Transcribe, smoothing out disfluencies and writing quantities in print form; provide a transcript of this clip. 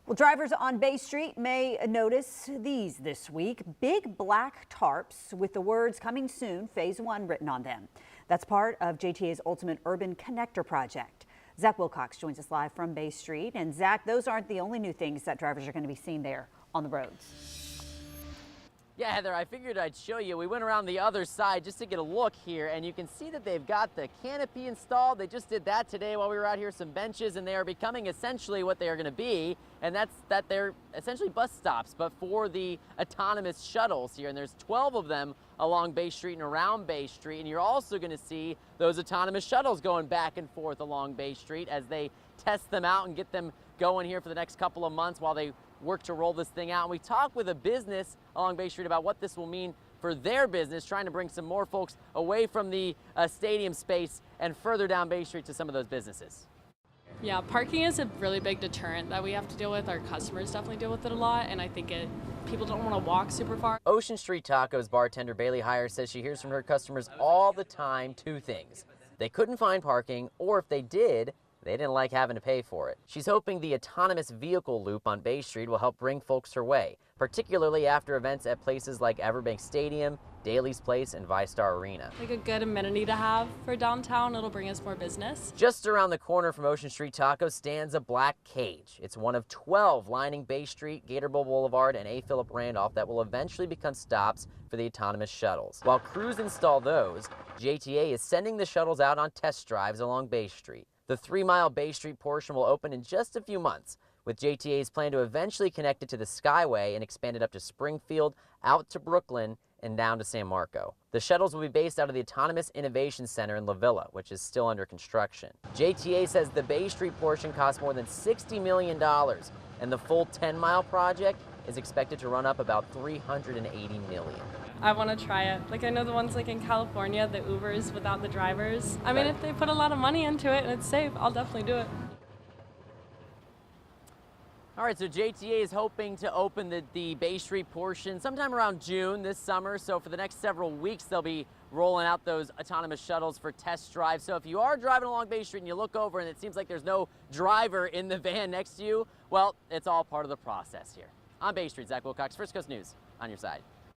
Well, drivers on Bay Street may notice these this week. Big black tarps with the words "Coming Soon, Phase 1" written on them. That's part of JTA's Ultimate Urban Connector project. Zach Wilcox joins us live from Bay Street. And Zach, those aren't the only new things that drivers are going to be seeing there on the roads. Yeah, Heather, I figured I'd show you. We went around the other side just to get a look here, and you can see that they've got the canopy installed. They just did that today while we were out here, some benches, and they are becoming essentially what they are going to be, and that's that they're essentially bus stops, but for the autonomous shuttles here, and there's 12 of them along Bay Street and around Bay Street, and you're also going to see those autonomous shuttles going back and forth along Bay Street as they test them out and get them going here for the next couple of months while they work to roll this thing out. And we talked with a business along Bay Street about what this will mean for their business, trying to bring some more folks away from the stadium space and further down Bay Street to some of those businesses. Yeah, parking is a really big deterrent that we have to deal with. Our customers definitely deal with it a lot, and I think people don't want to walk super far. Ocean Street Tacos bartender Bailey Heyer says she hears from her customers all the time two things: they couldn't find parking, or if they did, they didn't like having to pay for it. She's hoping the autonomous vehicle loop on Bay Street will help bring folks her way, particularly after events at places like Everbank Stadium, Daly's Place, and ViStar Arena. Like a good amenity to have for downtown. It'll bring us more business. Just around the corner from Ocean Street Tacos stands a black cage. It's one of 12 lining Bay Street, Gator Bowl Boulevard, and A. Philip Randolph that will eventually become stops for the autonomous shuttles. While crews install those, JTA is sending the shuttles out on test drives along Bay Street. The 3-mile Bay Street portion will open in just a few months, with JTA's plan to eventually connect it to the Skyway and expand it up to Springfield, out to Brooklyn, and down to San Marco. The shuttles will be based out of the Autonomous Innovation Center in La Villa, which is still under construction. JTA says the Bay Street portion costs more than $60 million, and the full 10-mile project is expected to run up about $380 million. I want to try it. Like, I know the ones like in California, the Ubers without the drivers. I mean, if they put a lot of money into it and it's safe, I'll definitely do it. All right, so JTA is hoping to open the Bay Street portion sometime around June this summer. So for the next several weeks, they'll be rolling out those autonomous shuttles for test drives. So if you are driving along Bay Street and you look over and it seems like there's no driver in the van next to you, well, it's all part of the process here. On Bay Street, Zach Wilcox, First Coast News, on your side.